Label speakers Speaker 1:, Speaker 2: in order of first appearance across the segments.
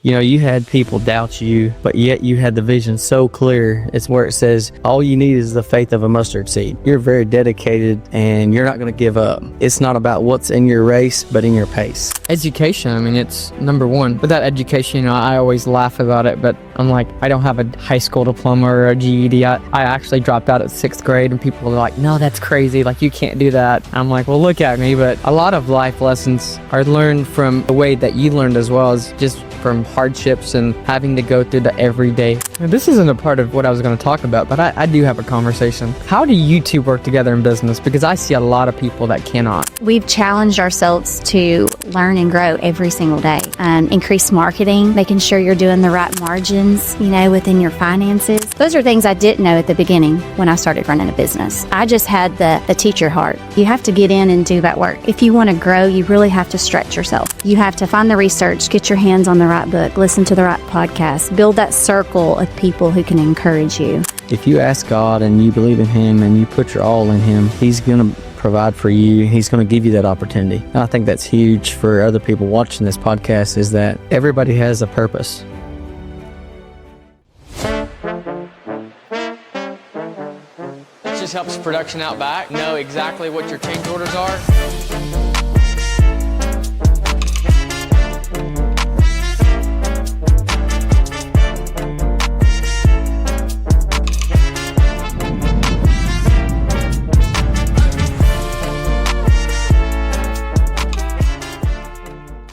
Speaker 1: you had people doubt you, but yet you had the vision so clear. It's where it says all you need is the faith of a mustard seed. You're very dedicated and you're not going to give up. It's not about what's in your race, but in your pace.
Speaker 2: Education, I mean, it's number one. Without education, I always laugh about it, but I'm like, I don't have a high school diploma or a GED. I actually dropped out at 6th grade, and people are like, no, that's crazy. Like, you can't do that. I'm like, well, look at me. But a lot of life lessons are learned from the way that you learned, as well as just from hardships and having to go through the everyday. And this isn't a part of what I was going to talk about, but I do have a conversation. How do you two work together in business? Because I see a lot of people that cannot.
Speaker 3: We've challenged ourselves to learn and grow every single day. Increase marketing, making sure you're doing the right margins, within your finances. Those are things I didn't know at the beginning when I started running a business. I just had the teacher heart. You have to get in and do that work. If you want to grow, you really have to stretch yourself. You have to find the research, get your hands on the right book, listen to the right podcast, build that circle of people who can encourage you.
Speaker 1: If you ask God and you believe in Him and you put your all in Him, He's going to provide for you. He's going to give you that opportunity. And I think that's huge for other people watching this podcast, is that everybody has a purpose.
Speaker 2: It just helps production out back know exactly what your change orders are.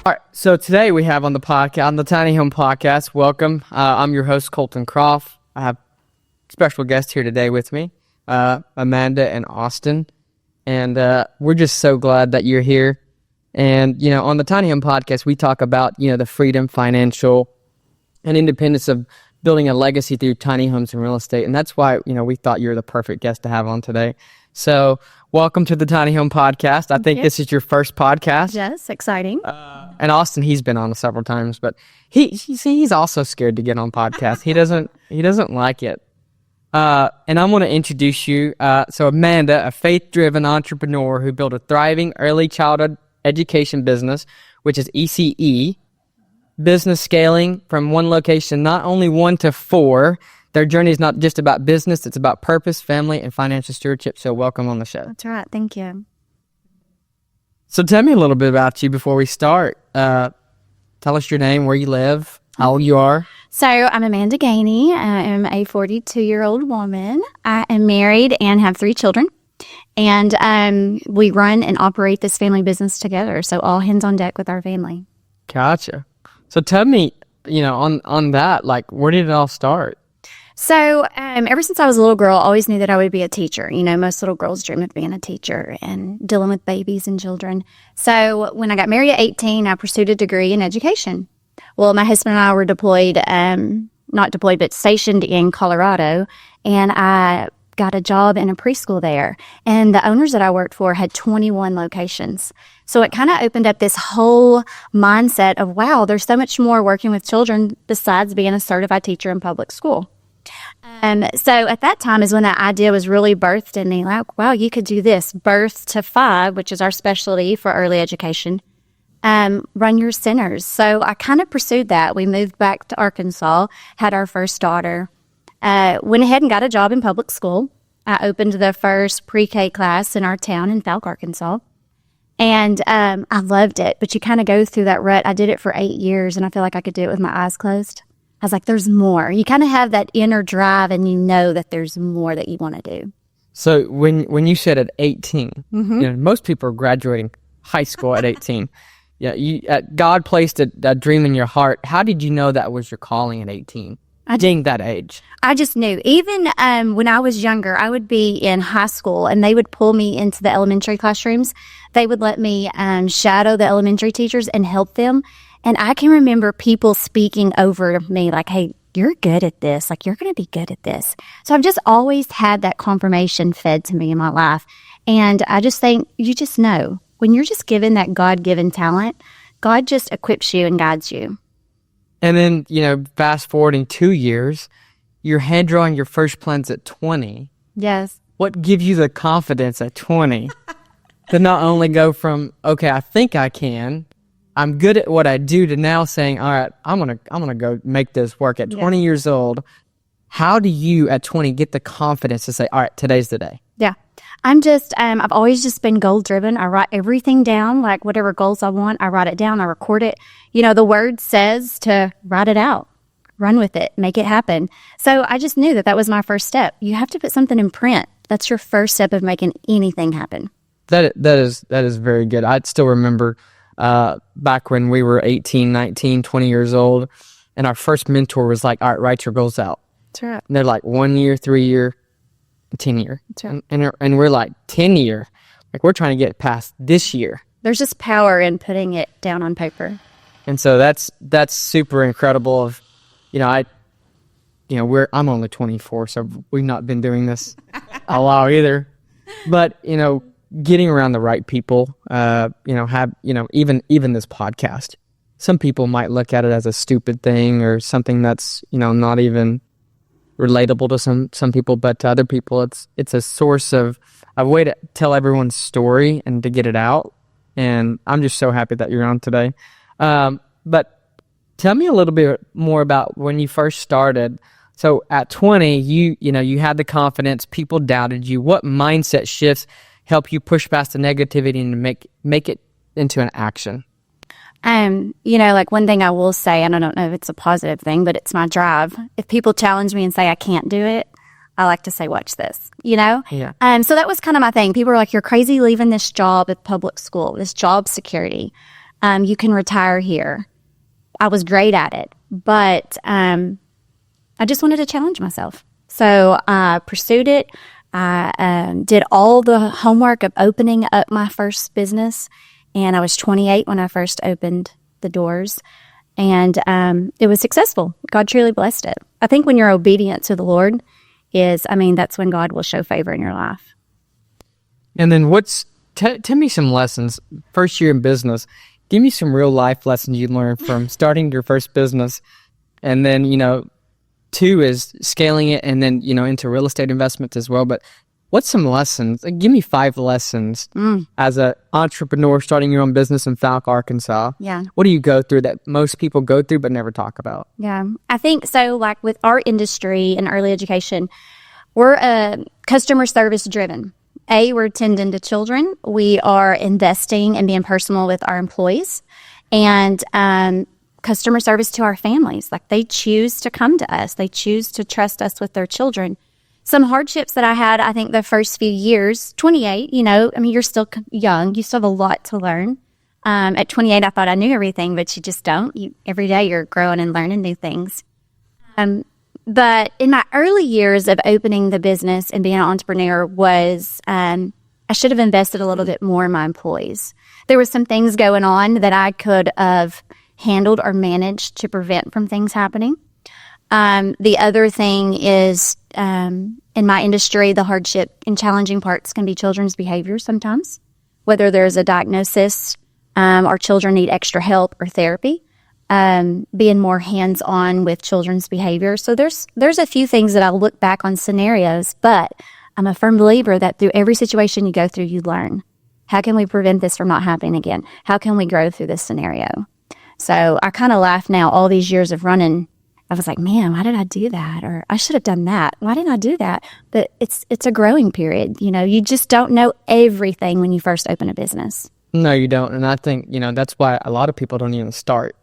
Speaker 2: All right, so today we have on the podcast, on the Tiny Home Podcast, welcome. I'm your host, Colton Croft. I have special guests here today with me, Amanda and Austin, and we're just so glad that you're here. And, on the Tiny Home Podcast, we talk about, the freedom, financial, and independence of building a legacy through tiny homes and real estate. And that's why, we thought you're the perfect guest to have on today. So welcome to the Tiny Home Podcast. I think this is your first podcast.
Speaker 3: Yes, exciting.
Speaker 2: And Austin, he's been on several times, but he's also scared to get on podcasts. He doesn't like it. And I'm going to introduce you. So Amanda, a faith-driven entrepreneur who built a thriving early childhood education business, which is ECE, business scaling from one location, not only 1 to 4. Their journey is not just about business, it's about purpose, family, and financial stewardship. So welcome on the show.
Speaker 3: That's right. Thank you.
Speaker 2: So tell me a little bit about you before we start. Tell us your name, where you live, how old you are.
Speaker 3: So I'm Amanda Gainey. I am a 42-year-old woman. I am married and have 3 children. And we run and operate this family business together. So all hands on deck with our family.
Speaker 2: Gotcha. So tell me, on that, like, where did it all start?
Speaker 3: So ever since I was a little girl, I always knew that I would be a teacher. Most little girls dream of being a teacher and dealing with babies and children. So when I got married at 18, I pursued a degree in education. Well, my husband and I were deployed, not deployed, but stationed in Colorado, and I got a job in a preschool there. And the owners that I worked for had 21 locations. So it kind of opened up this whole mindset of, wow, there's so much more working with children besides being a certified teacher in public school. So at that time is when that idea was really birthed in me, like, wow, you could do this. Birth to 5, which is our specialty for early education. Run your centers. So I kind of pursued that. We moved back to Arkansas, had our first daughter, went ahead and got a job in public school. I opened the first pre-K class in our town in Fouke, Arkansas. And I loved it, but you kind of go through that rut. I did it for 8 years, and I feel like I could do it with my eyes closed. I was like, there's more. You kind of have that inner drive, and you know that there's more that you want to do.
Speaker 2: So when you said at 18, most people are graduating high school at 18. Yeah, God placed a dream in your heart. How did you know that was your calling at 18? Being that age.
Speaker 3: I just knew. Even when I was younger, I would be in high school, and they would pull me into the elementary classrooms. They would let me shadow the elementary teachers and help them. And I can remember people speaking over me like, hey, you're good at this. Like, you're going to be good at this. So I've just always had that confirmation fed to me in my life. And I just think you just know when you're just given that God-given talent, God just equips you and guides you.
Speaker 2: And then, fast forwarding 2 years, you're hand drawing your first plans at 20.
Speaker 3: Yes.
Speaker 2: What gives you the confidence at 20 to not only go from, okay, I think I can, I'm good at what I do to now saying, all right, I'm gonna go make this work at 20 years old. How do you at 20 get the confidence to say, all right, today's the day?
Speaker 3: Yeah. I'm just, I've always just been goal driven. I write everything down, like whatever goals I want, I write it down, I record it. The word says to write it out, run with it, make it happen. So I just knew that was my first step. You have to put something in print. That's your first step of making anything happen.
Speaker 2: That is very good. I still remember back when we were 18, 19, 20 years old, and our first mentor was like, all right, write your goals out.
Speaker 3: That's right.
Speaker 2: And they're like 1 year, 3 year, 10 year.
Speaker 3: That's right.
Speaker 2: And we're like 10 year. Like we're trying to get past this year.
Speaker 3: There's just power in putting it down on paper.
Speaker 2: And so that's super incredible. I'm only 24, so we've not been doing this a lot either. But, getting around the right people, even this podcast, some people might look at it as a stupid thing or something that's, not even relatable to some people, but to other people, it's a source of a way to tell everyone's story and to get it out. And I'm just so happy that you're on today. But tell me a little bit more about when you first started. So at 20, you had the confidence, people doubted you. What mindset shifts help you push past the negativity and make it into an action?
Speaker 3: Like one thing I will say, and I don't know if it's a positive thing, but it's my drive. If people challenge me and say I can't do it, I like to say, watch this,
Speaker 2: Yeah.
Speaker 3: So that was kind of my thing. People were like, you're crazy leaving this job at public school, this job security. You can retire here. I was great at it, but I just wanted to challenge myself. So I pursued it. I did all the homework of opening up my first business, and I was 28 when I first opened the doors, and it was successful. God truly blessed it. I think when you're obedient to the Lord that's when God will show favor in your life.
Speaker 2: And then tell me some lessons, first year in business. Give me some real life lessons you learned from starting your first business. And then, 2 is scaling it and then, into real estate investments as well. But what's some lessons? Give me 5 lessons as an entrepreneur starting your own business in Fouke, Arkansas.
Speaker 3: Yeah.
Speaker 2: What do you go through that most people go through but never talk about?
Speaker 3: Yeah. I think so, like with our industry in early education, we're customer service driven. We're tending to children. We are investing and being personal with our employees, and customer service to our families. Like they choose to come to us. They choose to trust us with their children. Some hardships that I had, I think the first few years, 28, you're still young. You still have a lot to learn. At 28, I thought I knew everything, but you just don't. Every day you're growing and learning new things. But in my early years of opening the business and being an entrepreneur was, I should have invested a little bit more in my employees. There were some things going on that I could have handled or managed to prevent from things happening. The other thing is, in my industry, the hardship and challenging parts can be children's behavior sometimes, whether there's a diagnosis or children need extra help or therapy. Being more hands-on with children's behavior. So there's a few things that I look back on scenarios, but I'm a firm believer that through every situation you go through, you learn. How can we prevent this from not happening again? How can we grow through this scenario? So I kind of laugh now, all these years of running, I was like, man, why did I do that? Or I should have done that. Why didn't I do that? But it's a growing period. You just don't know everything when you first open a business.
Speaker 2: No, you don't. And I think, that's why a lot of people don't even start.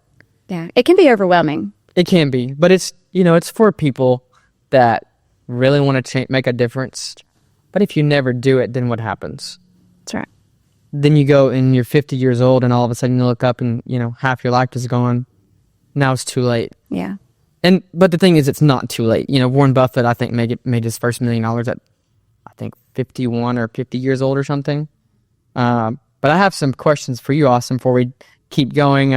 Speaker 3: Yeah, it can be overwhelming.
Speaker 2: It can be, but it's for people that really want to make a difference. But if you never do it, then what happens?
Speaker 3: That's right.
Speaker 2: Then you go and you're 50 years old and all of a sudden you look up and, half your life is gone. Now it's too late.
Speaker 3: Yeah.
Speaker 2: But the thing is, it's not too late. Warren Buffett, I think, made his first $1 million at, I think, 51 or 50 years old or something. But I have some questions for you, Austin, before we keep going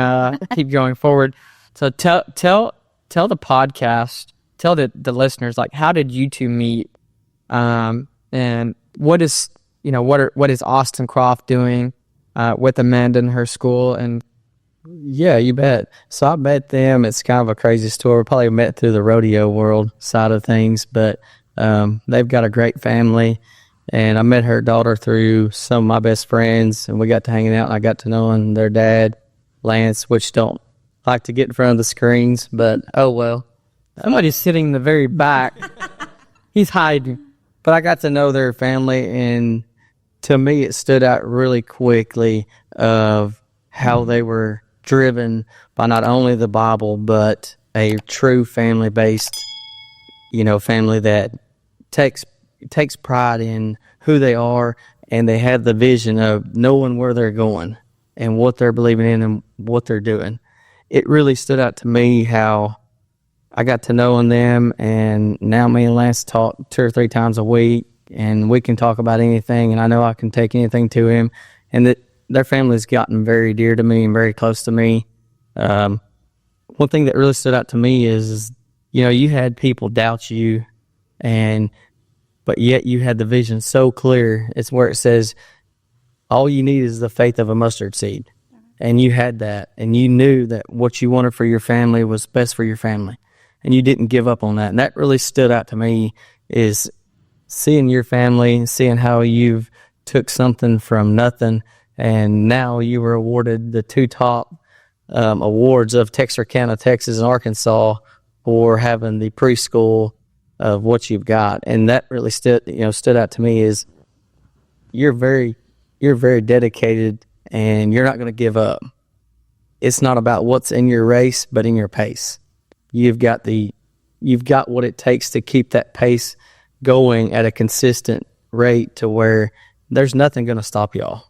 Speaker 2: forward. So tell the podcast, tell the listeners, like, how did you two meet? And what is Austin Croft doing with Amanda in her school? And
Speaker 1: yeah, you bet. So I met them. It's kind of a crazy story. We probably met through the rodeo world side of things, but they've got a great family. And I met her daughter through some of my best friends, and we got to hanging out, and I got to knowing their dad. Lance, which don't like to get in front of the screens, but oh well.
Speaker 2: Somebody's sitting in the very back. He's hiding.
Speaker 1: But I got to know their family, and to me it stood out really quickly of how they were driven by not only the Bible, but a true family-based, family that takes pride in who they are, and they have the vision of knowing where they're going and what they're believing in and what they're doing. It really stood out to me how I got to knowing them, and now me and Lance talk 2 or 3 times a week, and we can talk about anything, and I know I can take anything to him, and that their family's gotten very dear to me and very close to me. One thing that really stood out to me is you had people doubt you, but yet you had the vision so clear. It's where it says all you need is the faith of a mustard seed. And you had that, and you knew that what you wanted for your family was best for your family, and you didn't give up on that. And that really stood out to me, is seeing your family, seeing how you've took something from nothing, and now you were awarded the 2 top awards of Texarkana, Texas, and Arkansas for having the preschool of what you've got. And that really stood out to me, is you're very dedicated, and you're not going to give up. It's not about what's in your race, but in your pace. You've got what it takes to keep that pace going at a consistent rate to where there's nothing going to stop y'all.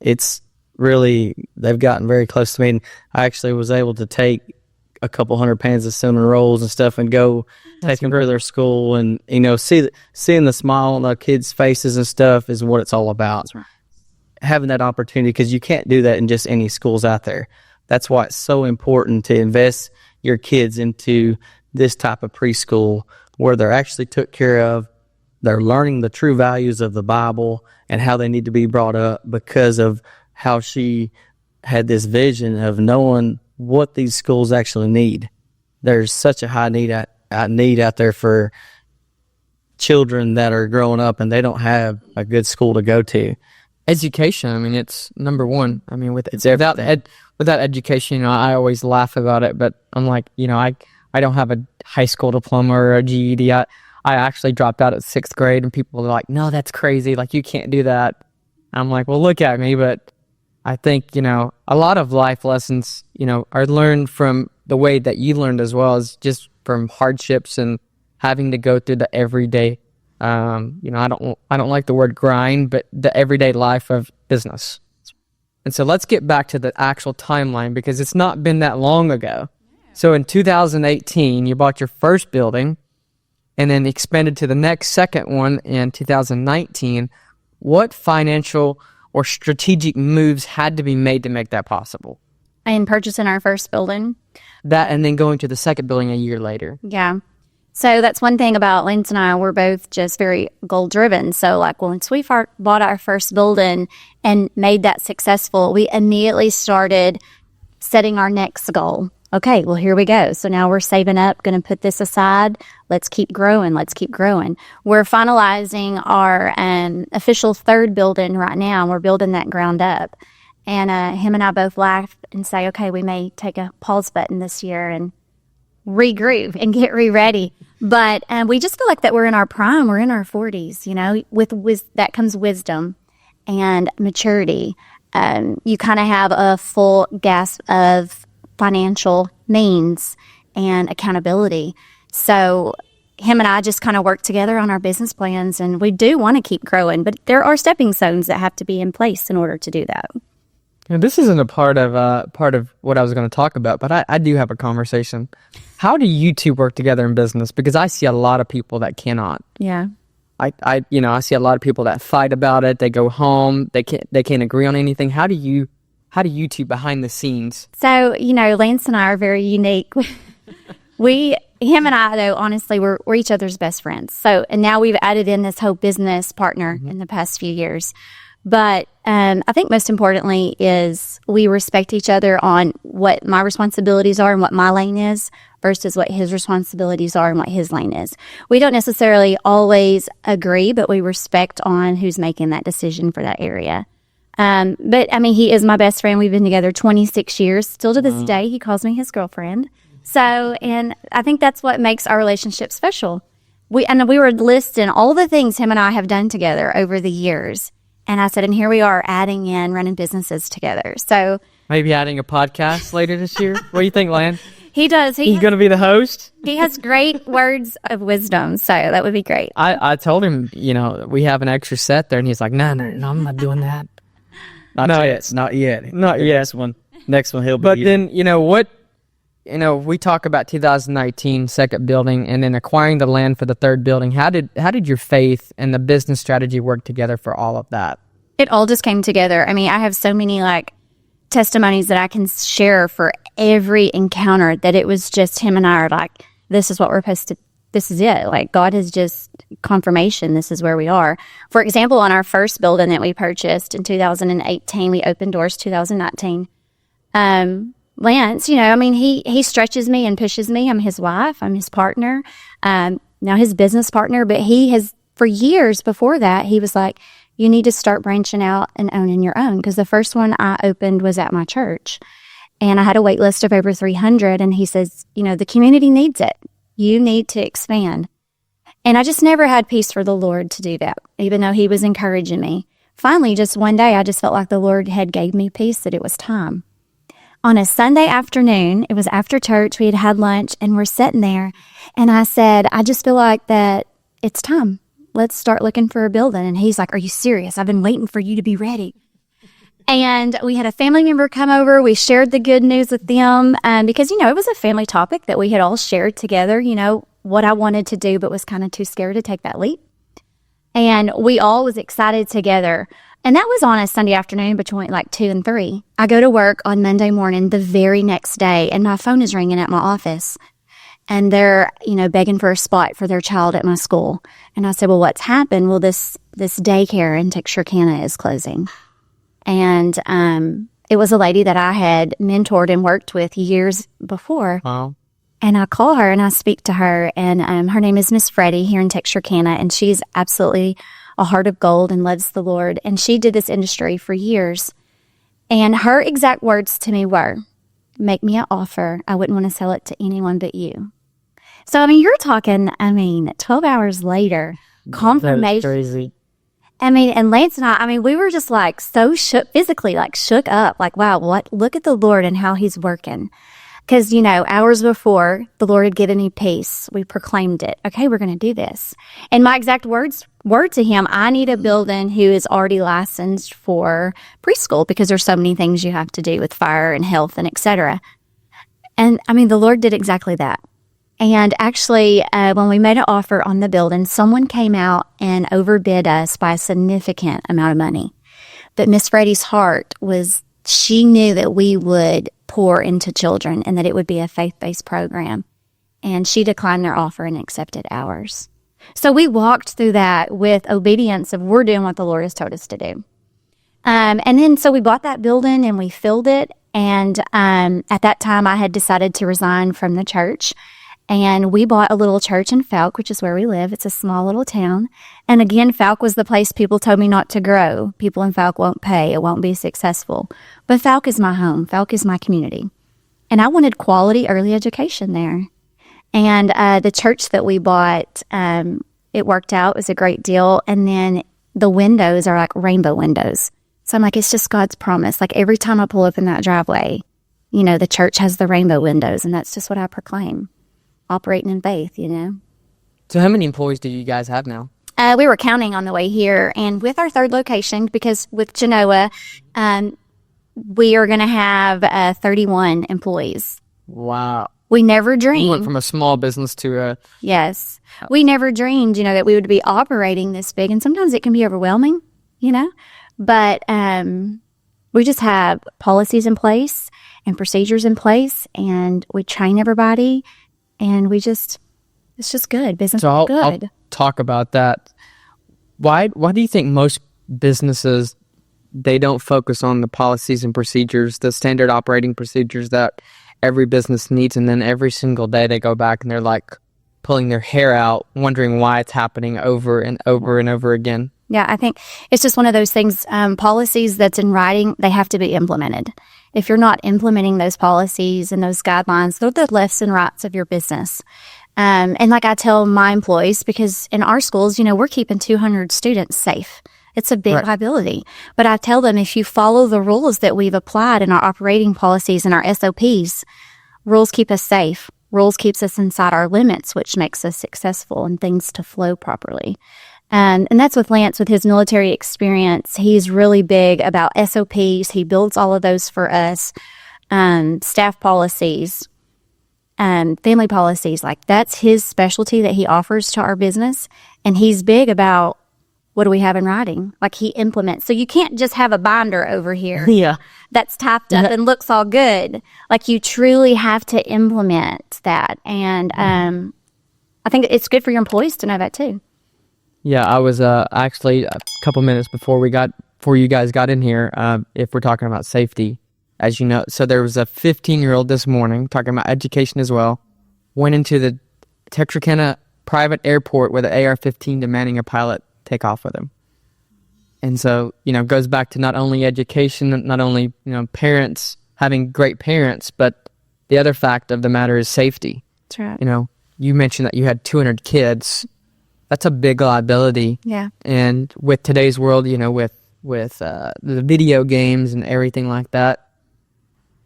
Speaker 1: It's really, they've gotten very close to me, and I actually was able to take a couple 100 pounds of cinnamon rolls and stuff and go take them to their school, and seeing the smile on the kids' faces and stuff is what it's all about. That's right. Having that opportunity, because you can't do that in just any schools out there. That's why it's so important to invest your kids into this type of preschool where they're actually took care of. They're learning the true values of the Bible and how they need to be brought up, because of how she had this vision of knowing what these schools actually need. There's such a high need out there for children that are growing up and they don't have a good school to go to.
Speaker 2: Education, it's number one. Without education, I always laugh about it, but I'm like, I don't have a high school diploma or a GED. I actually dropped out at 6th grade, and people are like, no, that's crazy. Like, you can't do that. I'm like, well, look at me. But I think, a lot of life lessons, are learned from the way that you learned, as well as just from hardships and having to go through the everyday. I don't like the word grind, but the everyday life of business. And so let's get back to the actual timeline, because it's not been that long ago. So in 2018, you bought your first building and then expanded to the second one in 2019. What financial or strategic moves had to be made to make that possible?
Speaker 3: In purchasing our first building.
Speaker 2: That, and then going to the second building a year later.
Speaker 3: Yeah. So that's one thing about Lance and I. We're both just very goal driven. So once we bought our first building and made that successful, we immediately started setting our next goal. Okay, well, here we go. So now we're saving up, going to put this aside. Let's keep growing. We're finalizing our official 3rd building right now. We're building that ground up. And him and I both laugh and say, okay, we may take a pause button this year and regroup and get ready. But we just feel like that we're in our prime. We're in our 40s, with that comes wisdom and maturity. You kind of have a full grasp of financial means and accountability. So him and I just kind of work together on our business plans, and we do want to keep growing, but there are stepping stones that have to be in place in order to do that.
Speaker 2: This isn't a part of what I was going to talk about, but I do have a conversation. How do you two work together in business? Because I see a lot of people that cannot.
Speaker 3: Yeah.
Speaker 2: I see a lot of people that fight about it. They go home. They can't agree on anything. How do you two behind the scenes?
Speaker 3: So, Lance and I are very unique. Him and I, though, honestly, we're each other's best friends. So, and now we've added in this whole business partner in the past few years. But I think most importantly is we respect each other on what my responsibilities are and what my lane is versus what his responsibilities are and what his lane is. We don't necessarily always agree, but we respect on who's making that decision for that area. But I mean, he is my best friend. We've been together 26 years. Still to this day, he calls me his girlfriend. So, and I think that's what makes our relationship special. We were listing all the things him and I have done together over the years. And I said, and here we are adding in running businesses together. So
Speaker 2: Maybe adding a podcast later this year. What do you think, Lan?
Speaker 3: he does.
Speaker 2: He's going to be the host?
Speaker 3: He has great words of wisdom. So that would be great.
Speaker 2: I told him, we have an extra set there, and he's like, no, I'm not doing that.
Speaker 1: Not yet.
Speaker 2: Not yet.
Speaker 1: Next one he'll be.
Speaker 2: But then, we talk about 2019 second building and then acquiring the land for the third building. How did your faith and the business strategy work together for all of that?
Speaker 3: It all just came together. I mean, I have so many testimonies that I can share for every encounter that it was just him and I are like, this is what we're supposed to, this is it. Like, God has just confirmation. This is where we are. For example, on our first building that we purchased in 2018, we opened doors 2019. Lance, he stretches me and pushes me. I'm his wife. I'm his partner. Now his business partner, but he has, for years before that, he was like, you need to start branching out and owning your own. Because the first one I opened was at my church. And I had a wait list of over 300. And he says, the community needs it. You need to expand. And I just never had peace for the Lord to do that, even though he was encouraging me. Finally, just one day, I just felt like the Lord had gave me peace that it was time. On a Sunday afternoon, it was after church, we had had lunch, and we're sitting there. And I said, I just feel like that it's time. Let's start looking for a building. And he's like, are you serious? I've been waiting for you to be ready. And we had a family member come over. We shared the good news with them because, it was a family topic that we had all shared together, what I wanted to do, but was kind of too scared to take that leap. And we all was excited together. And that was on a Sunday afternoon between 2 and 3. I go to work on Monday morning the very next day, and my phone is ringing at my office. And they're, begging for a spot for their child at my school. And I said, well, what's happened? Well, this daycare in Texarkana is closing. And it was a lady that I had mentored and worked with years before.
Speaker 2: Wow.
Speaker 3: And I call her and I speak to her. And her name is Miss Freddie here in Texarkana. And she's absolutely a heart of gold and loves the Lord. And she did this industry for years. And her exact words to me were, make me an offer. I wouldn't want to sell it to anyone but you. So, you're talking, 12 hours later, confirmation.
Speaker 2: That's crazy.
Speaker 3: And Lance and I, we were just so shook, physically shook up. Wow, look at the Lord and how he's working. Because, hours before, the Lord had given me peace. We proclaimed it. Okay, we're going to do this. And my exact word to him, I need a building who is already licensed for preschool because there's so many things you have to do with fire and health and et cetera. And, the Lord did exactly that. And actually, when we made an offer on the building, someone came out and overbid us by a significant amount of money. But Miss Freddie's heart was, she knew that we would pour into children and that it would be a faith-based program. And she declined their offer and accepted ours. So we walked through that with obedience of we're doing what the Lord has told us to do. And then so we bought that building and we filled it. And at that time, I had decided to resign from the church. And we bought a little church in Fouke, which is where we live. It's a small little town. And again, Fouke was the place people told me not to grow. People in Fouke won't pay. It won't be successful. But Fouke is my home. Fouke is my community. And I wanted quality early education there. And the church that we bought, it worked out. It was a great deal. And then the windows are like rainbow windows. So I'm like, it's just God's promise. Every time I pull up in that driveway, the church has the rainbow windows. And that's just what I proclaim. Operating in faith,
Speaker 2: So how many employees do you guys have now?
Speaker 3: We were counting on the way here, and with our third location, because with Genoa, we are going to have 31 employees.
Speaker 2: Wow.
Speaker 3: We never dreamed.
Speaker 2: You went from a small business to a...
Speaker 3: Yes. We never dreamed, that we would be operating this big, and sometimes it can be overwhelming, But we just have policies in place and procedures in place, and we train everybody. And it's just good. Business is good.
Speaker 2: I'll talk about that. Why do you think most businesses, they don't focus on the policies and procedures, the standard operating procedures that every business needs, and then every single day they go back and they're pulling their hair out, wondering why it's happening over and over and over again?
Speaker 3: Yeah, I think it's just one of those things, policies that's in writing, they have to be implemented. If you're not implementing those policies and those guidelines, they're the lefts and rights of your business. And like I tell my employees, because in our schools, we're keeping 200 students safe. It's a big liability. But I tell them, if you follow the rules that we've applied in our operating policies and our SOPs, rules keep us safe. Rules keeps us inside our limits, which makes us successful and things to flow properly. And that's with Lance, with his military experience. He's really big about SOPs. He builds all of those for us, staff policies, family policies. Like, that's his specialty that he offers to our business. And he's big about, what do we have in writing? Like, he implements. So you can't just have a binder over here that's typed up and looks all good. Like, you truly have to implement that. And I think it's good for your employees to know that too.
Speaker 2: Yeah, I was actually a couple minutes before you guys got in here, if we're talking about safety, as you know. So there was a 15-year-old this morning, talking about education as well, went into the Texarkana private airport with an AR-15 demanding a pilot take off with him. And so, it goes back to not only education, not only, parents having great parents, but the other fact of the matter is safety.
Speaker 3: That's right.
Speaker 2: You mentioned that you had 200 kids. That's a big liability.
Speaker 3: Yeah.
Speaker 2: And with today's world, with the video games and everything like that,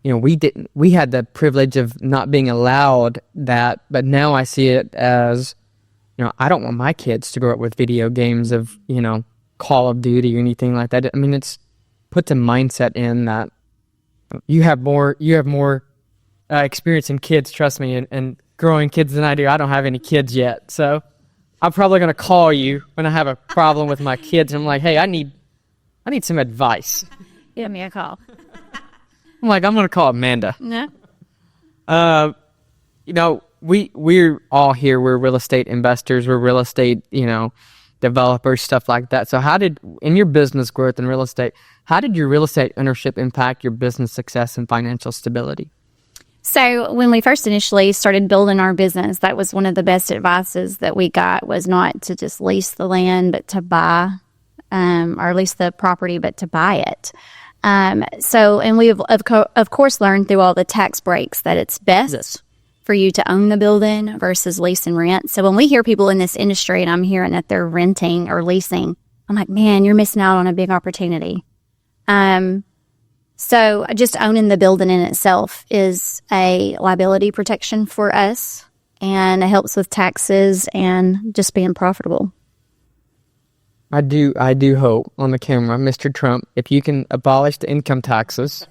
Speaker 2: we had the privilege of not being allowed that, but now I see it as, I don't want my kids to grow up with video games of, Call of Duty or anything like that. I mean, it's puts a mindset in that you have more experience in kids, trust me, and growing kids than I do. I don't have any kids yet, so I'm probably going to call you when I have a problem with my kids. I'm like, hey, I need some advice.
Speaker 3: Give me a call.
Speaker 2: I'm like, I'm going to call Amanda.
Speaker 3: No.
Speaker 2: We're all here. We're real estate investors. We're real estate, developers, stuff like that. So in your business growth in real estate, how did your real estate ownership impact your business success and financial stability?
Speaker 3: So when we first initially started building our business, that was one of the best advices that we got, was not to just lease the land, but to buy, or lease the property, but to buy it. And we've of course learned through all the tax breaks that it's best for you to own the building versus lease and rent. So when we hear people in this industry and I'm hearing that they're renting or leasing, I'm like, man, you're missing out on a big opportunity. So just owning the building in itself is a liability protection for us, and it helps with taxes and just being profitable.
Speaker 2: I do hope on the camera, Mr. Trump, if you can abolish the income taxes,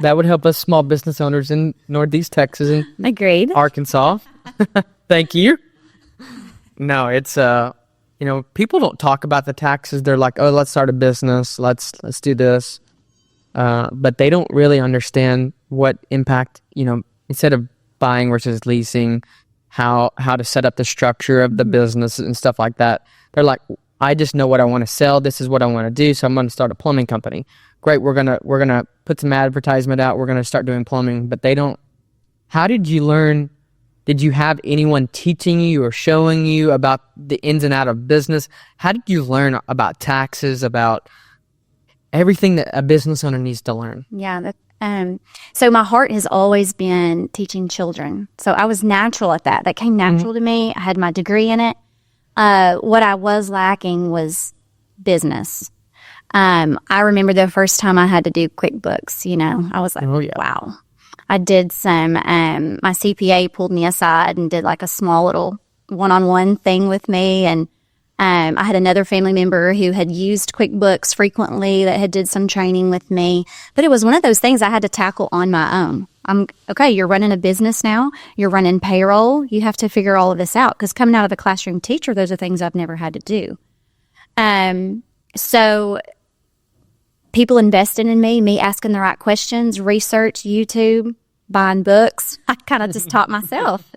Speaker 2: that would help us small business owners in Northeast Texas and
Speaker 3: Agreed.
Speaker 2: Arkansas. Thank you. No, it's people don't talk about the taxes. They're like, oh, let's start a business. Let's do this. But they don't really understand what impact, instead of buying versus leasing, how to set up the structure of the business and stuff like that. They're like, I just know what I want to sell. This is what I want to do. So I'm going to start a plumbing company. Great. We're going to put some advertisement out. We're going to start doing plumbing, but they don't. How did you learn? Did you have anyone teaching you or showing you about the ins and outs of business? How did you learn about taxes, about everything that a business owner needs to learn?
Speaker 3: Yeah. So my heart has always been teaching children. So I was natural at that. That came natural to me. I had my degree in it. What I was lacking was business. I remember the first time I had to do QuickBooks, I was like, wow. I did some, my CPA pulled me aside and did like a small little one-on-one thing with me. And I had another family member who had used QuickBooks frequently that had did some training with me. But it was one of those things I had to tackle on my own. Okay, you're running a business now. You're running payroll. You have to figure all of this out, because coming out of a classroom teacher, those are things I've never had to do. So people invested in me asking the right questions, research, YouTube, buying books. I kind of just taught myself.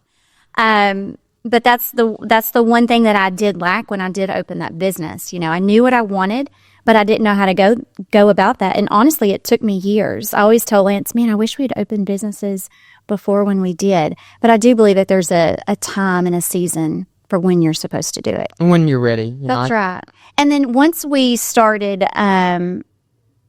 Speaker 3: But that's the one thing that I did lack when I did open that business. I knew what I wanted, but I didn't know how to go about that. And honestly, it took me years. I always tell Lance, man, I wish we'd opened businesses before when we did. But I do believe that there's a time and a season for when you're supposed to do it.
Speaker 2: When you're ready. You
Speaker 3: That's
Speaker 2: know?
Speaker 3: right. And then once we started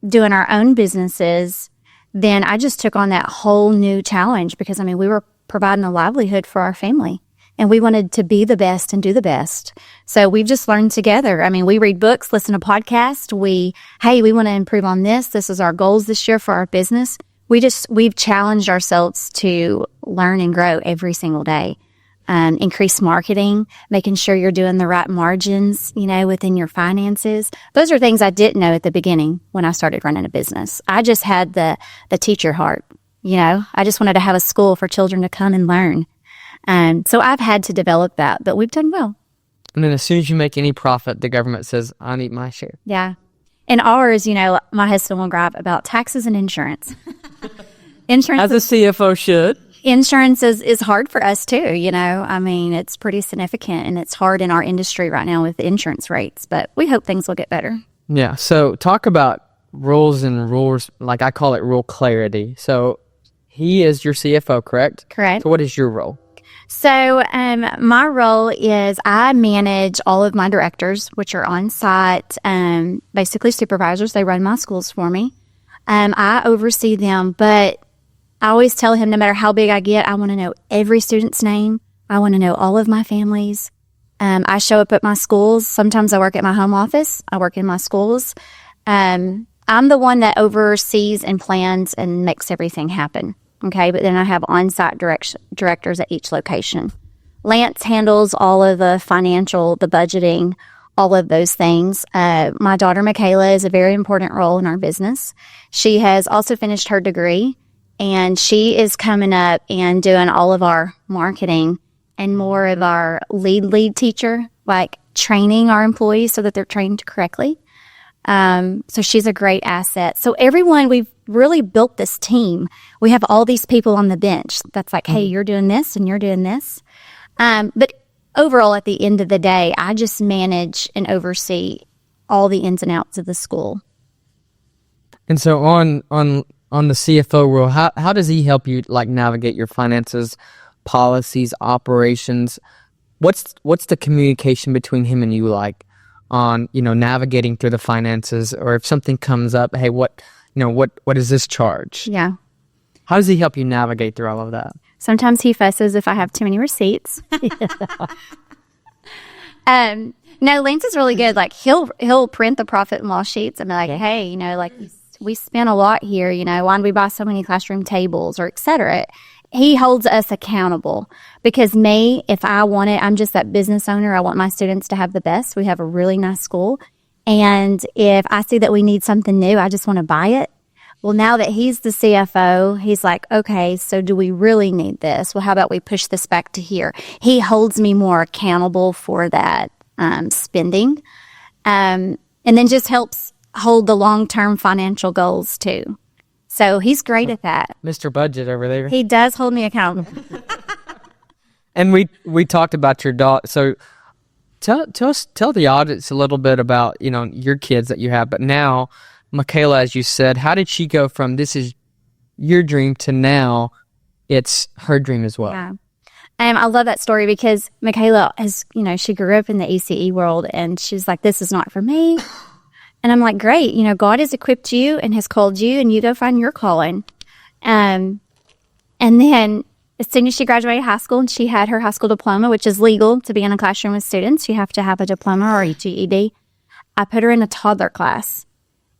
Speaker 3: doing our own businesses, then I just took on that whole new challenge because, I mean, we were providing a livelihood for our family. And we wanted to be the best and do the best. So we've just learned together. I mean, we read books, listen to podcasts. We want to improve on this. This is our goals this year for our business. We've challenged ourselves to learn and grow every single day. Increase marketing, making sure you're doing the right margins, within your finances. Those are things I didn't know at the beginning when I started running a business. I just had the teacher heart, I just wanted to have a school for children to come and learn. So I've had to develop that, but we've done well.
Speaker 2: And then as soon as you make any profit, the government says, I need my share.
Speaker 3: Yeah. And ours, my husband will gripe about taxes and insurance. Insurance,
Speaker 2: as a CFO should.
Speaker 3: Insurance is hard for us too, I mean, it's pretty significant and it's hard in our industry right now with the insurance rates, but we hope things will get better.
Speaker 2: Yeah. So talk about rules, like I call it rule clarity. So he is your CFO, correct?
Speaker 3: Correct.
Speaker 2: So what is your role?
Speaker 3: So my role is I manage all of my directors, which are on site, basically supervisors. They run my schools for me. I oversee them, but I always tell him no matter how big I get, I want to know every student's name. I want to know all of my families. I show up at my schools. Sometimes I work at my home office. I work in my schools. I'm the one that oversees and plans and makes everything happen. Okay, but then I have on-site directors at each location. Lance handles all of the financial, the budgeting, all of those things. My daughter, Michaela, is a very important role in our business. She has also finished her degree, and she is coming up and doing all of our marketing and more of our lead teacher, like training our employees so that they're trained correctly. So she's a great asset. So everyone, we've really built this team. We have all these people on the bench that's like, hey, you're doing this and you're doing this. But overall, at the end of the day, I just manage and oversee all the ins and outs of the school.
Speaker 2: And so on the CFO role, how does he help you like navigate your finances, policies, operations? What's the communication between him and you like on, navigating through the finances, or if something comes up, hey, what is this charge?
Speaker 3: Yeah.
Speaker 2: How does he help you navigate through all of that?
Speaker 3: Sometimes he fusses if I have too many receipts. No, Lance is really good. Like he'll print the profit and loss sheets and be like, hey, we spent a lot here. Why did we buy so many classroom tables or et cetera? He holds us accountable because if I want it, I'm just that business owner. I want my students to have the best. We have a really nice school. And if I see that we need something new, I just want to buy it. Well, now that he's the CFO, he's like, okay, so do we really need this? Well, how about we push this back to here? He holds me more accountable for that spending. And then just helps hold the long-term financial goals too. So he's great at that.
Speaker 2: Mr. Budget over there.
Speaker 3: He does hold me accountable.
Speaker 2: And we talked about your daughter. So tell the audience a little bit about, your kids that you have. But now, Michaela, as you said, how did she go from this is your dream to now it's her dream as well?
Speaker 3: Yeah. I love that story because Michaela she grew up in the ECE world and she's like, this is not for me. And I'm like, great, God has equipped you and has called you and you go find your calling. And then as soon as she graduated high school and she had her high school diploma, which is legal to be in a classroom with students, you have to have a diploma or a GED. I put her in a toddler class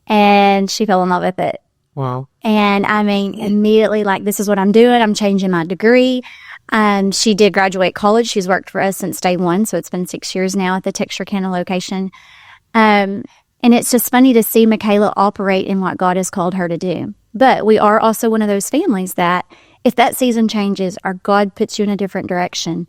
Speaker 3: and she fell in love with it.
Speaker 2: Wow.
Speaker 3: And immediately this is what I'm doing. I'm changing my degree. She did graduate college. She's worked for us since day one. So it's been 6 years now at the Texarkana location. And it's just funny to see Michaela operate in what God has called her to do. But we are also one of those families that if that season changes or God puts you in a different direction,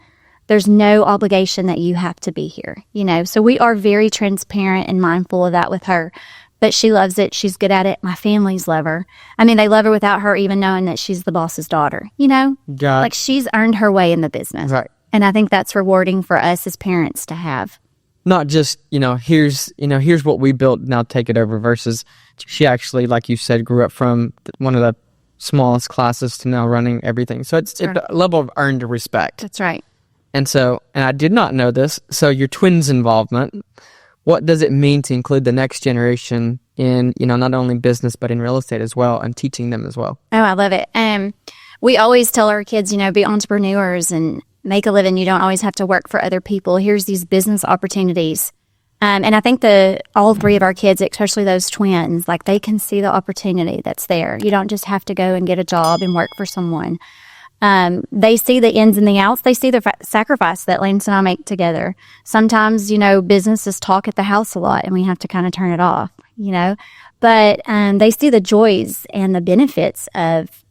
Speaker 3: there's no obligation that you have to be here, So we are very transparent and mindful of that with her. But she loves it. She's good at it. My families love her. They love her without her even knowing that she's the boss's daughter, Like she's earned her way in the business.
Speaker 2: Right.
Speaker 3: And I think that's rewarding for us as parents to have.
Speaker 2: Not just, here's what we built, now take it over, versus she actually, like you said, grew up from one of the smallest classes to now running everything. So it's a level of earned respect.
Speaker 3: That's right.
Speaker 2: And I did not know this. So your twins' involvement, what does it mean to include the next generation in, not only business, but in real estate as well, and teaching them as well?
Speaker 3: Oh, I love it. We always tell our kids, be entrepreneurs and make a living. You don't always have to work for other people. Here's these business opportunities. And I think all three of our kids, especially those twins, like they can see the opportunity that's there. You don't just have to go and get a job and work for someone. They see the ins and the outs. They see the sacrifice that Lance and I make together. Sometimes, businesses talk at the house a lot and we have to kind of turn it off, but they see the joys and the benefits of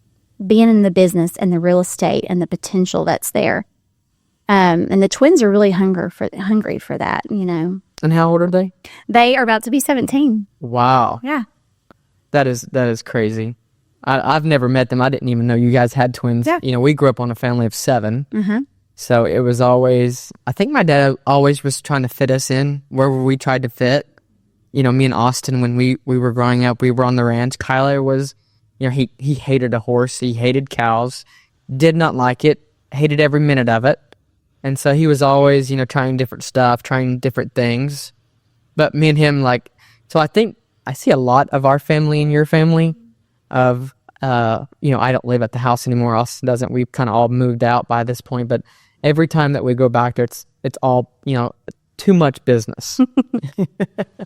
Speaker 3: being in the business and the real estate and the potential that's there. And the twins are really hungry for that,
Speaker 2: And how old are they?
Speaker 3: They are about to be 17.
Speaker 2: Wow.
Speaker 3: Yeah.
Speaker 2: That is crazy. I've never met them. I didn't even know you guys had twins.
Speaker 3: Yeah.
Speaker 2: We grew up on a family of 7.
Speaker 3: Mm-hmm.
Speaker 2: So it was always, I think my dad always was trying to fit us in wherever we tried to fit. Me and Austin, when we were growing up, we were on the ranch. Kyler was, he hated a horse. He hated cows, did not like it, hated every minute of it. And so he was always, trying different stuff, trying different things. But me and him, so I think I see a lot of our family in your family of, I don't live at the house anymore. Austin doesn't. We've kind of all moved out by this point. But every time that we go back there, it's all, too much business.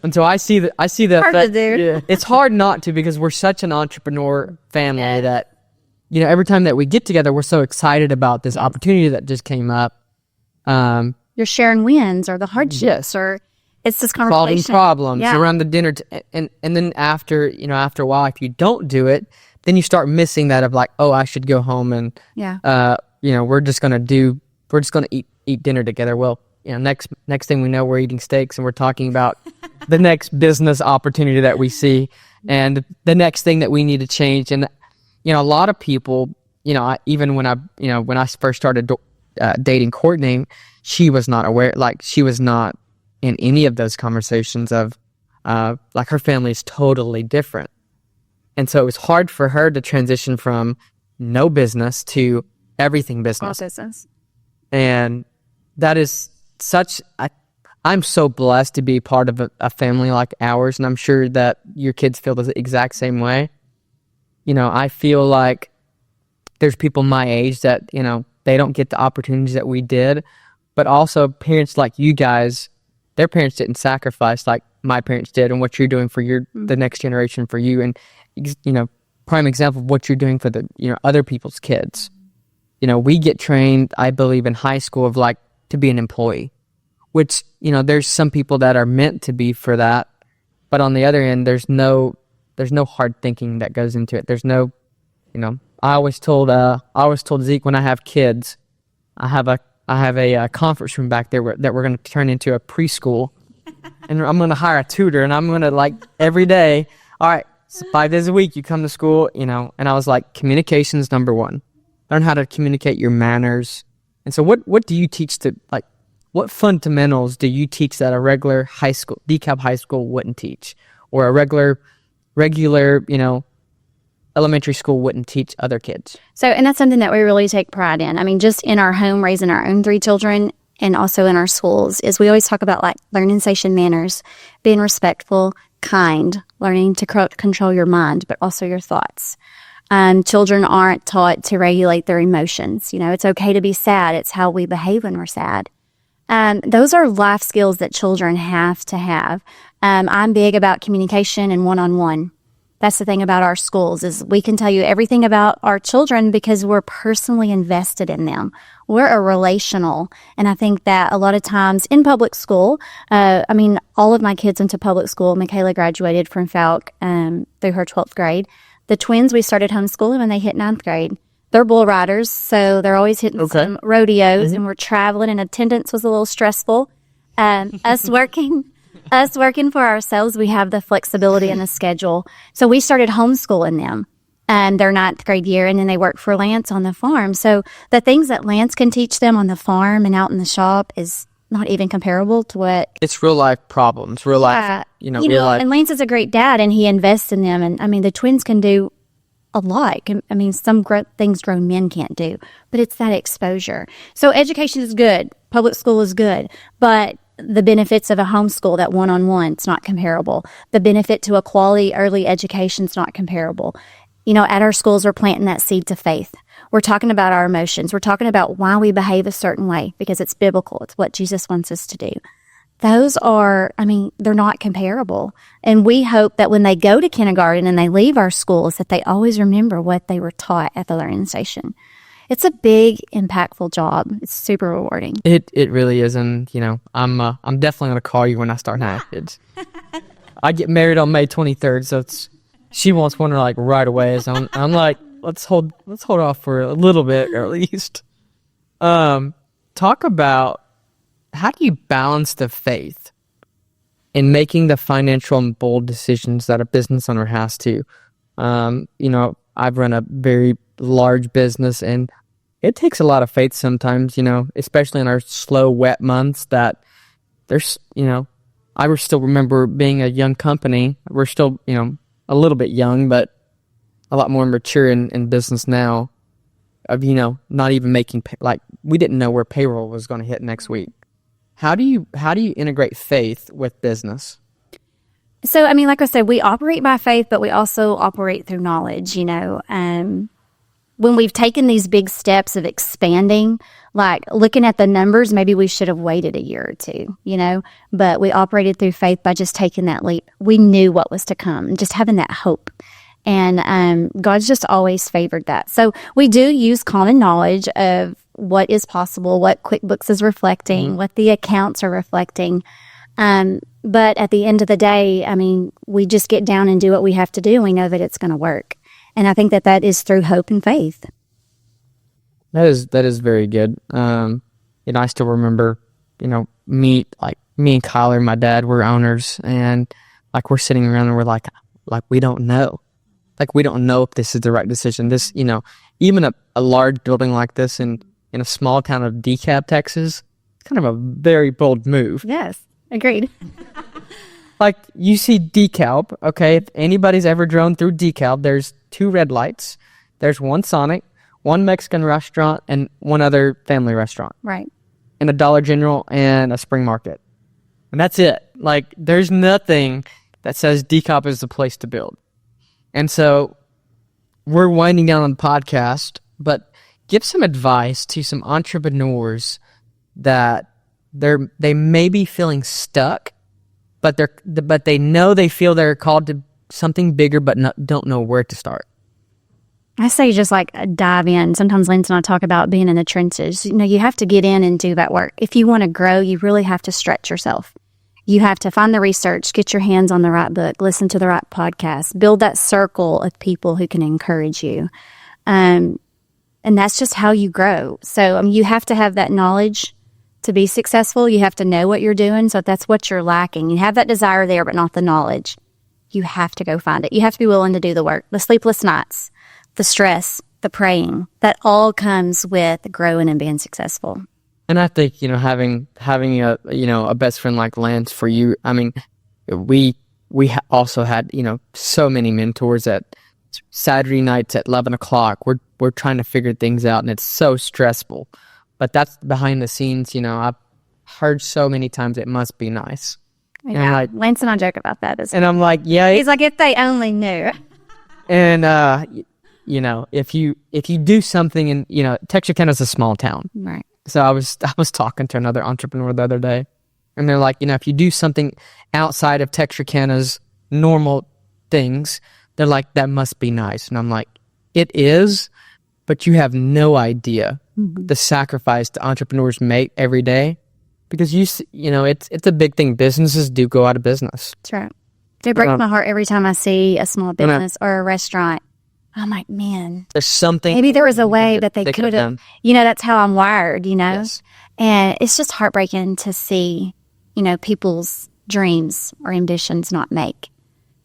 Speaker 2: And so I see that.
Speaker 3: Hard to do.
Speaker 2: It's hard not to, because we're such an entrepreneur family that, every time that we get together, we're so excited about this opportunity that just came up.
Speaker 3: You're sharing wins or the hardships or it's this conversation.
Speaker 2: Solving problems around the dinner. And then after a while, if you don't do it, then you start missing that of I should go home and, we're just going to eat dinner together. Well, next thing we know, we're eating steaks and we're talking about the next business opportunity that we see and the next thing that we need to change. And, a lot of people, even when I first started dating Courtney, she was not aware, she was not in any of those conversations of, her family is totally different. And so it was hard for her to transition from no business to everything business.
Speaker 3: All business.
Speaker 2: And that is I'm so blessed to be part of a family like ours, and I'm sure that your kids feel the exact same way. I feel like there's people my age that, they don't get the opportunities that we did, but also parents like you guys, their parents didn't sacrifice like my parents did, and what you're doing for the next generation for you, and, prime example of what you're doing for the, other people's kids. We get trained, I believe, in high school of to be an employee, which, there's some people that are meant to be for that. But on the other end, there's no hard thinking that goes into it. There's no, I always told Zeke when I have kids, I have a conference room back there that we're going to turn into a preschool, and I'm going to hire a tutor, and I'm going to every day, all right, so 5 days a week you come to school, and I was like, communication's number one. Learn how to communicate your manners. And so what do you teach what fundamentals do you teach that a regular high school, DeKalb high school wouldn't teach, or a regular, elementary school wouldn't teach other kids?
Speaker 3: So, and that's something that we really take pride in. I mean, just in our home, raising our own 3 children, and also in our schools, is we always talk about learning station manners, being respectful, kind, learning to control your mind, but also your thoughts. Children aren't taught to regulate their emotions. It's okay to be sad. It's how we behave when we're sad. Those are life skills that children have to have. I'm big about communication and one-on-one. That's the thing about our schools, is we can tell you everything about our children because we're personally invested in them. We're a relational. And I think that a lot of times in public school, all of my kids went to public school. Michaela graduated from Fouke through her 12th grade. The twins, we started homeschooling when they hit 9th grade. They're bull riders, so they're always hitting some rodeos, and we're traveling, and attendance was a little stressful. Us working for ourselves, we have the flexibility in the schedule. So we started homeschooling them their 9th grade year, and then they work for Lance on the farm. So the things that Lance can teach them on the farm and out in the shop is not even comparable to what...
Speaker 2: It's real life problems, real life, real life.
Speaker 3: And Lance is a great dad, and he invests in them. And the twins can do alike. I mean, some things grown men can't do, but it's that exposure. So education is good. Public school is good, but the benefits of a homeschool, that one-on-one, it's not comparable. The benefit to a quality early education is not comparable. You know, at our schools, we're planting that seed to faith. We're talking about our emotions. We're talking about why we behave a certain way because it's biblical. It's what Jesus wants us to do. Those are, I mean, they're not comparable. And we hope that when they go to kindergarten and they leave our schools, that they always remember what they were taught at the learning station. It's a big, impactful job. It's super rewarding.
Speaker 2: It really is, and you know, I'm definitely gonna call you when I start having kids. I get married on May 23rd, so she wants one like right away. So I'm like, let's hold off for a little bit, or at least. Talk about how do you balance the faith in making the financial and bold decisions that a business owner has to. You know, I've run a very large business, and it takes a lot of faith sometimes, you know, especially in our slow, wet months, that there's, you know, I still remember being a young company. We're still, you know, a little bit young, but a lot more mature in business now, of, you know, not even making, like, we didn't know where payroll was going to hit next week. How do you integrate faith with business?
Speaker 3: So, I mean, like I said, we operate by faith, but we also operate through knowledge, you know. When we've taken these big steps of expanding, like looking at the numbers, maybe we should have waited a year or two, you know, but we operated through faith by just taking that leap. We knew what was to come, just having that hope. And God's just always favored that. So we do use common knowledge of what is possible, what QuickBooks is reflecting, what the accounts are reflecting. But at the end of the day, I mean, we just get down and do what we have to do, and we know that it's going to work. And I think that is through hope and faith.
Speaker 2: That is very good. You know, I still remember, you know, me and Kyler, my dad, were owners, and like we're sitting around and we're like we don't know. Like, we don't know if this is the right decision. This, you know, even a large building like this in a small town of DeKalb, Texas, it's kind of a very bold move.
Speaker 3: Yes, agreed.
Speaker 2: Like, you see DeKalb, okay? If anybody's ever drove through DeKalb, there's 2 red lights. There's one Sonic, one Mexican restaurant, and one other family restaurant.
Speaker 3: Right.
Speaker 2: And a Dollar General and a Spring Market. And that's it. Like, there's nothing that says DeKalb is the place to build. And so we're winding down on the podcast, but give some advice to some entrepreneurs that they may be feeling stuck, but they know they feel they're called to something bigger, but don't know where to start.
Speaker 3: I say just like dive in. Sometimes Lance and I talk about being in the trenches. You know, you have to get in and do that work. If you want to grow, you really have to stretch yourself. You have to find the research, get your hands on the right book, listen to the right podcast, build that circle of people who can encourage you. And that's just how you grow. So you have to have that knowledge to be successful. You have to know what you're doing. So if that's what you're lacking, you have that desire there, but not the knowledge. You have to go find it. You have to be willing to do the work, the sleepless nights, the stress, the praying. That all comes with growing and being successful.
Speaker 2: And I think, you know, having a best friend like Lance for you, I mean, we also had, you know, so many mentors at Saturday nights at 11 o'clock. We're trying to figure things out, and it's so stressful. But that's behind the scenes, you know. I've heard so many times it must be nice.
Speaker 3: Yeah, like, Lance and I joke about that.
Speaker 2: And I'm like, yeah.
Speaker 3: He's like, if they only knew.
Speaker 2: And, you know, if you do something, and, you know, Texarkana is a small town.
Speaker 3: Right.
Speaker 2: So I was talking to another entrepreneur the other day, and they're like, you know, if you do something outside of Texarkana's normal things, they're like, that must be nice. And I'm like, it is, but you have no idea the sacrifice the entrepreneurs make every day, because you know, it's a big thing. Businesses do go out of business.
Speaker 3: That's right. It breaks my heart every time I see a small business or a restaurant. I'm like, man,
Speaker 2: there's something.
Speaker 3: Maybe there was a way that they could have, you know, that's how I'm wired, you know?
Speaker 2: Yes.
Speaker 3: And it's just heartbreaking to see, you know, people's dreams or ambitions not make.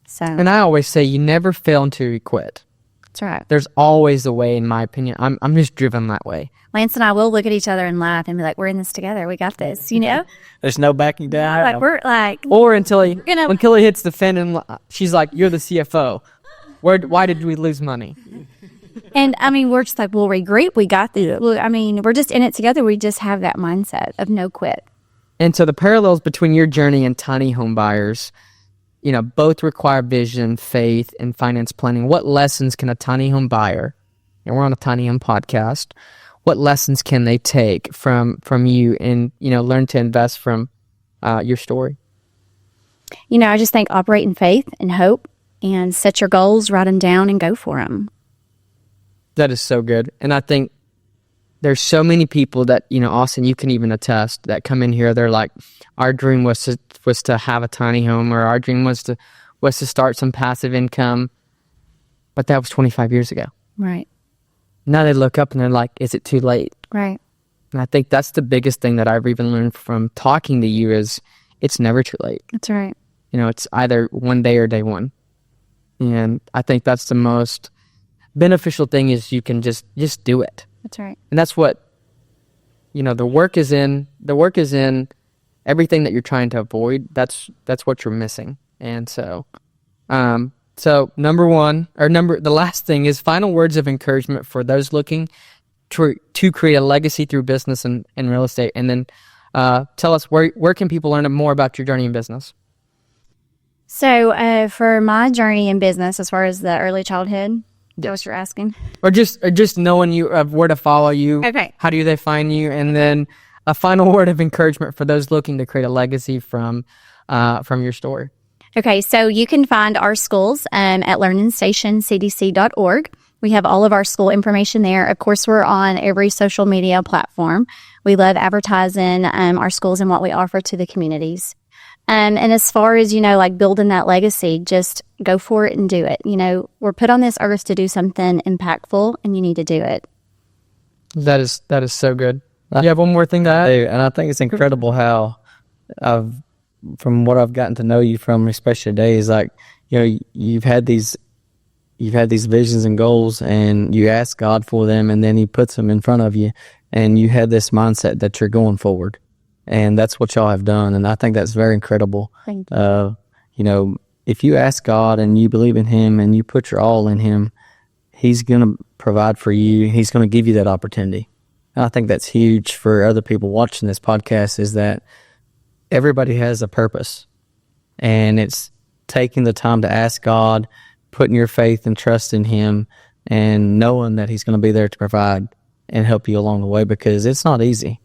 Speaker 3: So.
Speaker 2: And I always say, you never fail until you quit.
Speaker 3: That's right.
Speaker 2: There's always a way, in my opinion. I'm just driven that way.
Speaker 3: Lance and I will look at each other and laugh and be like, we're in this together. We got this, you know?
Speaker 1: There's no backing down.
Speaker 3: Like, we're like.
Speaker 2: Or until when Kelly hits the fan and she's like, you're the CFO. Why did we lose money?
Speaker 3: And I mean, we're just like, we'll regroup. We got through it. I mean, we're just in it together. We just have that mindset of no quit.
Speaker 2: And so the parallels between your journey and tiny home buyers, both require vision, faith, and finance planning. What lessons can a tiny home buyer, and we're on a tiny home podcast, what lessons can they take from you and, learn to invest from your story?
Speaker 3: I just think operate in faith and hope and set your goals, write them down, and go for them.
Speaker 2: That is so good. And I think there's so many people that, Austin, you can even attest, that come in here, they're like, our dream was to have a tiny home, or our dream was to start some passive income. But that was 25 years ago.
Speaker 3: Right.
Speaker 2: Now they look up and they're like, is it too late?
Speaker 3: Right.
Speaker 2: And I think that's the biggest thing that I've even learned from talking to you is it's never too late.
Speaker 3: That's right.
Speaker 2: It's either one day or day one. And I think that's the most beneficial thing is you can just do it.
Speaker 3: That's right.
Speaker 2: And that's what, the work is in everything that you're trying to avoid. That's what you're missing. And so, the last thing is final words of encouragement for those looking to create a legacy through business and real estate. And then tell us where can people learn more about your journey in business?
Speaker 3: So for my journey in business, as far as the early childhood, is that what you're asking?
Speaker 2: Or just knowing you of where to follow you.
Speaker 3: Okay.
Speaker 2: How do they find you? And then a final word of encouragement for those looking to create a legacy from your story.
Speaker 3: Okay, so you can find our schools at learningstationcdc.org. We have all of our school information there. Of course, we're on every social media platform. We love advertising our schools and what we offer to the communities. And as far as, like building that legacy, just go for it and do it. We're put on this earth to do something impactful, and you need to do it.
Speaker 2: That is so good. You have one more thing to add?
Speaker 1: And I think it's incredible how from what I've gotten to know you from, especially today, is like, you've had these visions and goals, and you ask God for them, and then He puts them in front of you, and you have this mindset that you're going forward. And that's what y'all have done. And I think that's very incredible.
Speaker 3: Thank you.
Speaker 1: If you ask God and you believe in Him and you put your all in Him, He's going to provide for you. He's going to give you that opportunity. And I think that's huge for other people watching this podcast, is that everybody has a purpose. And it's taking the time to ask God, putting your faith and trust in Him, and knowing that He's going to be there to provide and help you along the way, because it's not easy.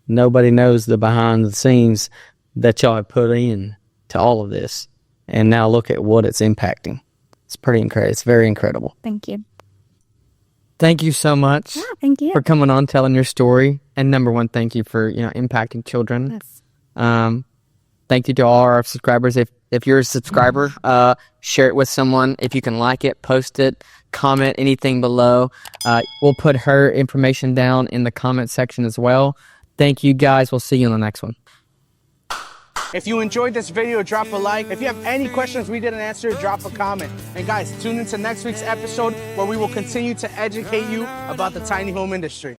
Speaker 1: Nobody knows the behind the scenes that y'all have put in to all of this. And now look at what it's impacting. It's pretty incredible. It's very incredible.
Speaker 3: Thank you.
Speaker 2: Thank you so much.
Speaker 3: Yeah, thank you.
Speaker 2: For coming on, telling your story. And number one, thank you for, impacting children.
Speaker 3: Yes.
Speaker 2: Thank you to all our subscribers. If you're a subscriber, share it with someone. If you can like it, post it, comment anything below. We'll put her information down in the comment section as well. Thank you, guys. We'll see you in the next one.
Speaker 4: If you enjoyed this video, drop a like. If you have any questions we didn't answer, drop a comment. And guys, tune into next week's episode where we will continue to educate you about the tiny home industry.